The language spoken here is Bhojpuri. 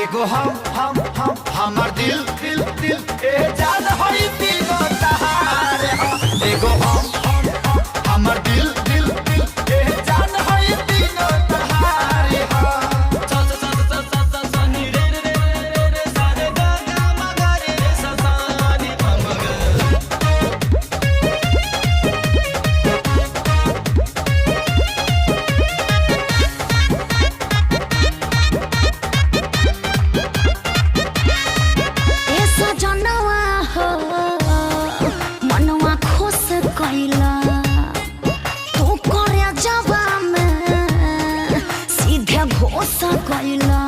एगो हम हमर दिल दिल दिल ए जान होई तीनों तहार एगो हम हमर दिल दिल दिल ए जान होई तीनों तहार तू करे जवा में सीधे घोषा कैला।